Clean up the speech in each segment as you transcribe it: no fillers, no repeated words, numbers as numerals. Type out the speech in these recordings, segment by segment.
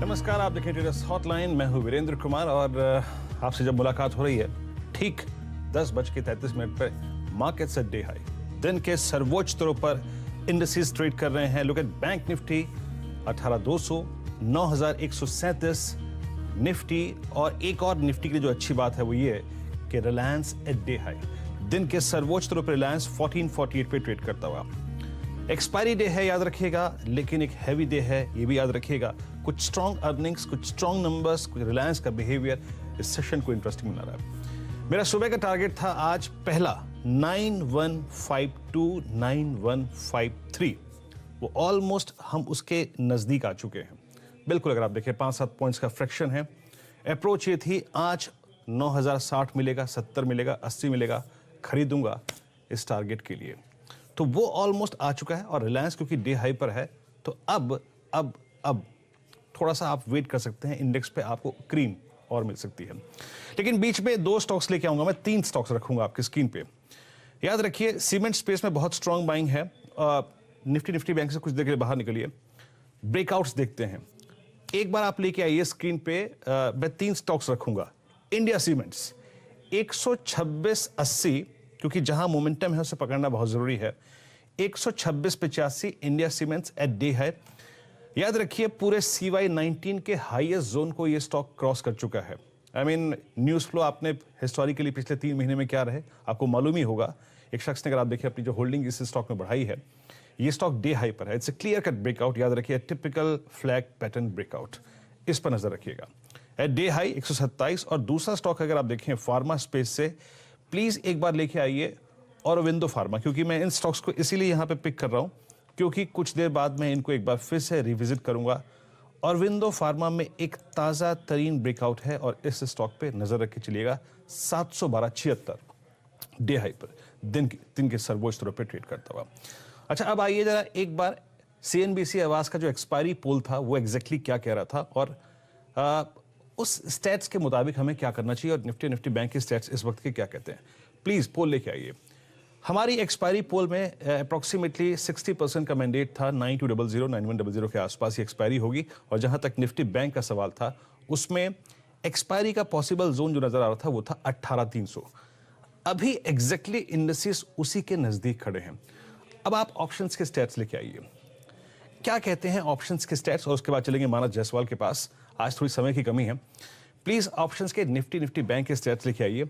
नमस्कार, आप देखें ट्रेडर्स हॉटलाइन। मैं हूं वीरेंद्र कुमार और आपसे जब मुलाकात हो रही है ठीक 10:33 पर मार्केट से डे हाई, दिन के सर्वोच्च स्तरों पर इंडिसेस ट्रेड कर रहे हैं। Look at bank Nifty 18,200, 9,137 Nifty, और एक और निफ्टी की जो अच्छी बात है वो ये कि रिलायंस एट डे हाई, दिन के सर्वोच्च स्तरों पर रिलायंस 1448 पे ट्रेड करता हुआ। एक्सपायरी डे है, याद रखिएगा, लेकिन एक हैवी डे है, ये भी याद रखिएगा। कुछ स्ट्रॉन्ग अर्निंग्स, कुछ स्ट्रॉन्ग नंबर्स, कुछ रिलायंस का बिहेवियर इस सेशन को इंटरेस्टिंग बना रहा है। मेरा सुबह का टारगेट था आज पहला 9152, 9153, वो ऑलमोस्ट हम उसके नजदीक आ चुके हैं। बिल्कुल, अगर आप देखें 5-7 पॉइंट्स का फ्रैक्शन है। अप्रोच ये थी आज 9060 मिलेगा, 70 मिलेगा, 80 मिलेगा, खरीदूंगा इस टारगेट के लिए। तो वो ऑलमोस्ट आ चुका है और रिलायंस क्योंकि डे हाई पर है तो अब थोड़ा सा आप वेट कर सकते हैं, इंडेक्स पे आपको क्रीम और मिल सकती है। लेकिन बीच में 2 स्टॉक्स लेके आऊंगा, मैं 3 स्टॉक्स रखूंगा आपकी स्क्रीन पे। याद रखिए, सीमेंट स्पेस में बहुत स्ट्रांग बाइंग है। निफ्टी बैंक से कुछ देर के लिए बाहर निकलिए, ब्रेकआउट्स देखते हैं। एक बार आप लेके आइए स्क्रीन पे, मैं 3 स्टॉक्स रखूंगा। इंडिया सीमेंट्स 126.80, क्योंकि जहां मोमेंटम है उसे पकड़ना बहुत जरूरी है। 126.85 India Cements at day high. याद रखिए, पूरे CY19 के हाईएस्ट जोन को यह स्टॉक क्रॉस कर चुका है। न्यूज फ्लो आपने हिस्टोरिकली पिछले 3 महीने में क्या रहे आपको मालूम ही होगा। एक शख्स ने, अगर आप देखिए, अपनी जो होल्डिंग इस स्टॉक में बढ़ाई है, ये स्टॉक डे हाई पर है। It's a clear cut breakout, याद रखिए, टिपिकल फ्लैग पैटर्न ब्रेकआउट, इस पर नजर रखिएगा। At day high 127। और दूसरा स्टॉक अगर आप देखें फार्मा स्पेस से, प्लीज एक बार लेके आइए ऑरोबिंदो फार्मा, क्योंकि मैं इन स्टॉक्स को इसीलिए यहां पे पिक कर रहा हूं क्योंकि कुछ देर बाद मैं इनको एक बार फिर से रिविजिट करूंगा। ऑरोबिंदो फार्मा में एक ताजा तरीन ब्रेकआउट है और इस स्टॉक पे नजर रख के चलिएगा। 712.76 डे हाई पर दिन के सर्वोच्च स्तरों पर ट्रेड करता हुआ। अच्छा, अब आइए जरा एक बार CNBC आवाज का जो एक्सपायरी पोल था वो एग्जैक्टली क्या कह रहा था और उस स्टैट्स के मुताबिक हमें क्या करना चाहिए, और निफ्टी बैंक के स्टैट्स इस वक्त के क्या कहते हैं। प्लीज पोल लेके आइए। हमारी एक्सपायरी पोल में अप्रोक्सीमेटली 60% का मैंडेट था। 9200, 9100 के आसपास ही एक्सपायरी होगी। और जहां तक निफ्टी बैंक का सवाल था, उसमें एक्सपायरी का पॉसिबल जोन जो नजर आ रहा था वो था 18300। अभी एग्जैक्टली इंडिसेस उसी के नजदीक खड़े हैं। अब आप ऑप्शंस के स्टैट्स लेके आइए, क्या कहते हैं ऑप्शंस के स्टैट्स, और उसके बाद चलेंगे मानस जायसवाल के पास। आज थोड़ी समय की कमी है। प्लीज ऑप्शंस के निफ्टी बैंक के स्टैट्स लेके आइए।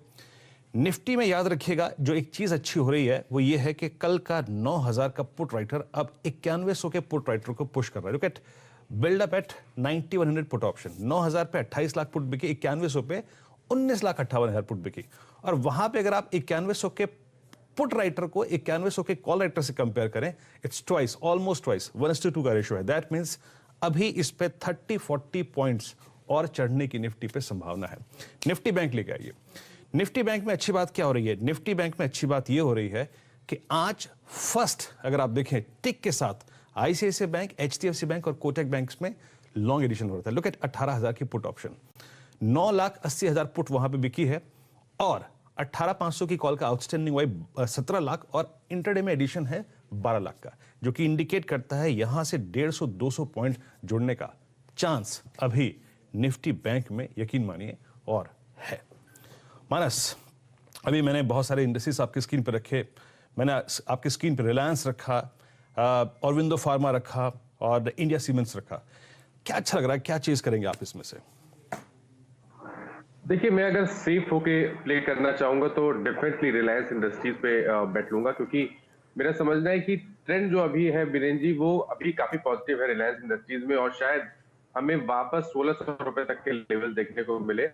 निफ्टी में याद रखिएगा, जो एक चीज अच्छी हो रही है वो ये है कि कल का 9000 का पुट राइटर अब 9100 के पुट राइटर को पुश कर रहा है। Look at buildup at 9100 put option. 9000 पे 28 लाख पुट बिकी, 9100 पे 19,58,000 पुट बिकी। और वहां पे अगर आप 9100 के पुट राइटर को 9100 के कॉल राइटर से कंपेयर करें, इट्स ट्वाइस, ऑलमोस्ट ट्वाइस, 1:2 का रेशियो है। दैट मींस अभी इस पे 30-40 पॉइंट्स और चढ़ने की निफ्टी पे संभावना है। निफ्टी बैंक लेके आइए। निफ्टी बैंक में अच्छी बात क्या हो रही है? निफ्टी बैंक में अच्छी बात यह हो रही है कि आज फर्स्ट, अगर आप देखें, टिक के साथ ICICI बैंक, HDFC बैंक और कोटक बैंक में लॉन्ग एडिशन हो रहा था। लुक एट 18,000 की पुट ऑप्शन, 9,80,000 पुट वहां पे बिकी है और 18,500 की कॉल का आउटस्टैंडिंग हुआ 17 लाख और इंटरडे में एडिशन है 12 लाख का, जो कि इंडिकेट करता है यहां से 150-200 पॉइंट जुड़ने का चांस अभी निफ्टी बैंक में, यकीन मानिए, और है। मानस, अभी मैंने बहुत सारे इंडिसेस आपकी स्क्रीन पर रखे। मैंने आपकी स्क्रीन पर रिलायंस रखा, ऑरोबिंदो फार्मा रखा और इंडिया सीमेंट्स रखा। क्या अच्छा लग रहा है, क्या चीज करेंगे आप इसमें से? देखिए, मैं अगर सेफ होके प्ले करना चाहूंगा तो डेफिनेटली रिलायंस इंडस्ट्रीज पे बेट लूंगा, क्योंकि मेरा समझना है कि ट्रेंड जो अभी है बीरेन जी, वो अभी काफी पॉजिटिव है रिलायंस इंडस्ट्रीज में, और शायद हमें वापस 1600 रुपए तक के लेवल देखने को मिले।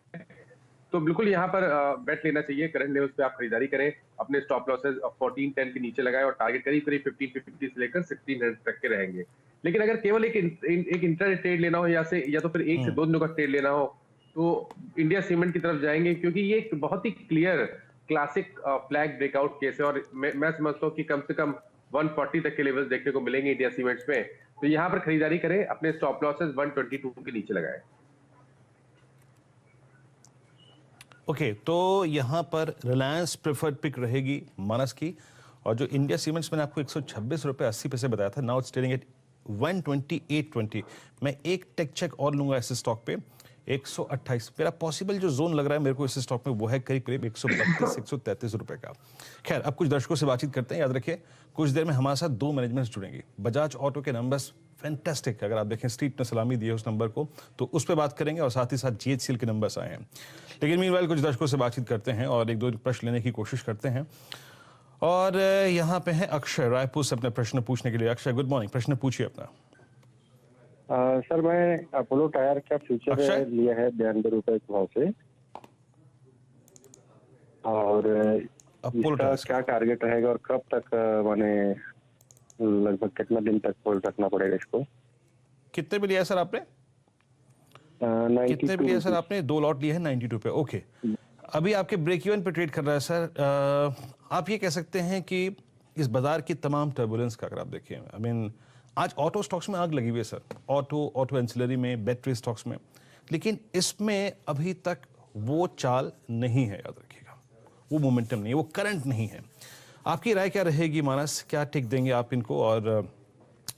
तो बिल्कुल यहाँ पर बेट लेना चाहिए। करंट लेवल्स पे आप खरीदारी करें, अपने स्टॉप लॉसेस 1410 के नीचे लगाएं और टारगेट करीब 1550 से लेकर 1600 तक के रहेंगे। लेकिन अगर केवल एक इंट्राडे ट्रेड लेना हो या तो फिर 1 से 2 दिनों का ट्रेड लेना हो, तो इंडिया सीमेंट की तरफ जाएंगे, क्योंकि ये एक बहुत ही clear classic flag breakout case है। और मैं समझता हूँ कि कम से कम 140 तक के लेवल्स देखने को मिलेंगे इंडिया सीमेंट्स में। तो यहाँ पर खरीदारी करें, अपने स्टॉप लॉसेस 122 के नीचे लगाएं। ओके, तो यहां पर रिलायंस प्रेफर्ड पिक रहेगी मानस की, और जो इंडिया सीमेंट्स मैंने आपको 126 रुपए 80 पैसे बताया था, नाउ इट्स ट्रेडिंग एट 128.20। मैं एक टेक चेक और लूंगा इस स्टॉक पे 128। मेरा पॉसिबल जो जोन लग रहा है मेरे को इस स्टॉक में वो है करीब करीब 132 133 रुपए का। खैर, अब कुछ दर्शकों से बातचीत करते हैं। याद रखिए कुछ देर में हमारे साथ दो मैनेजमेंट्स जुड़ेंगी। बजाज ऑटो के नंबर्स फैंटास्टिक, अगर आप देखें स्ट्रीट ने सलामी दी है उस नंबर को, तो उस पर बात करेंगे और साथ ही साथ जीएचसीएल के नंबर्स आए हैं। लेकिन मीनवाइल कुछ दर्शकों से बातचीत करते हैं और एक दो प्रश्न लेने की कोशिश करते हैं। और यहाँ पे है अक्षय रायपुर से अपने प्रश्न पूछने के लिए। अक्षय गुड मॉर्निंग, प्रश्न पूछिए अपना। सर मैं अपोलो टायर का फ्यूचर लिया है 92 रुपए के भाव से, और इसका क्या टारगेट रहेगा और कब तक माने लगभग कितना दिन तक होल्ड रखना पड़ेगा इसको? कितने पे लिया है सर आपने? कितने पे लिया सर आपने? 2 लॉट लिए हैं 92 रुपए। ओके, अभी आपके ब्रेक इवन पे ट्रेड कर रहा है सर। आप ये कह सकते हैं कि इस बाजार की तमाम टर्बुलेंस का अगर आप देखें, आई मीन आज ऑटो स्टॉक्स में आग लगी हुई है सर, ऑटो एंसिलरी में, बैटरी स्टॉक्स में, लेकिन इसमें अभी तक वो चाल नहीं है। याद रखिएगा वो मोमेंटम नहीं है, वो करंट नहीं है। आपकी राय क्या रहेगी मानस, क्या टिक देंगे आप इनको और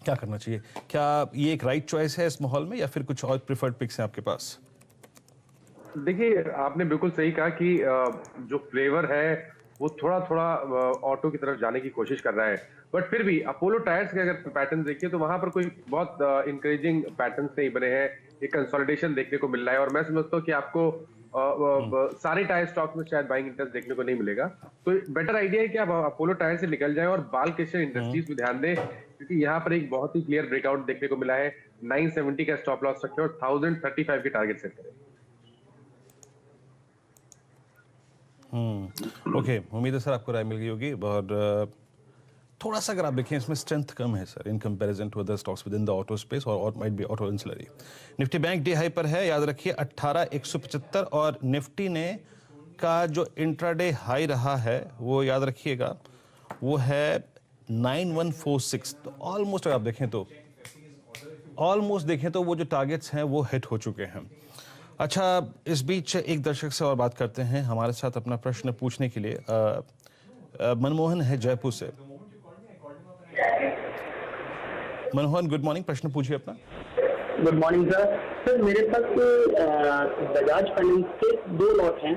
क्या करना चाहिए? क्या ये एक राइट चॉइस है इस माहौल में या फिर कुछ और प्रिफर्ड पिक्स हैं आपके पास? देखिए, आपने बिल्कुल सही कहा कि जो फ्लेवर है वो थोड़ा थोड़ा ऑटो की तरफ जाने की कोशिश कर रहा है, बट फिर भी अपोलो टायर्स के अगर पैटर्न देखिए तो वहां पर कोई बहुत इंकरेजिंग पैटर्न नहीं बने हैं। एक कंसोलिडेशन देखने को मिल रहा है और मैं समझता हूँ कि आपको सारे टायर स्टॉक में शायद बाइंग इंटरेस्ट देखने को नहीं मिलेगा। तो बेटर आइडिया है कि आप अपोलो टायर से निकल जाएं और बालकृष्ण इंडस्ट्रीज में ध्यान दें, क्योंकि यहाँ पर एक बहुत ही क्लियर ब्रेकआउट देखने को मिला है। 970 का स्टॉप लॉस रखें और 1035 के टारगेट सेट करें। ओके, उम्मीद है सर आपको राय मिल गई होगी। और थोड़ा सा अगर आप देखें इसमें स्ट्रेंथ कम है sir in comparison to other stocks within the auto space और might be auto ancillary. Nifty bank day high पर है, याद रखिए 18,175, और निफ्टी ने का जो इंट्राडे हाई रहा है वो याद रखिएगा वो है 9146। तो ऑलमोस्ट अगर आप देखें तो वो जो टारगेट्स हैं वो हिट हो चुके हैं। अच्छा, इस बीच एक दर्शक से और बात करते हैं। हमारे साथ अपना प्रश्न पूछने के लिए मनमोहन है जयपुर से। मनमोहन गुड मॉर्निंग, प्रश्न पूछिए अपना। Good morning sir. सर मेरे पास बजाज फाइनेंस के 2 लॉट हैं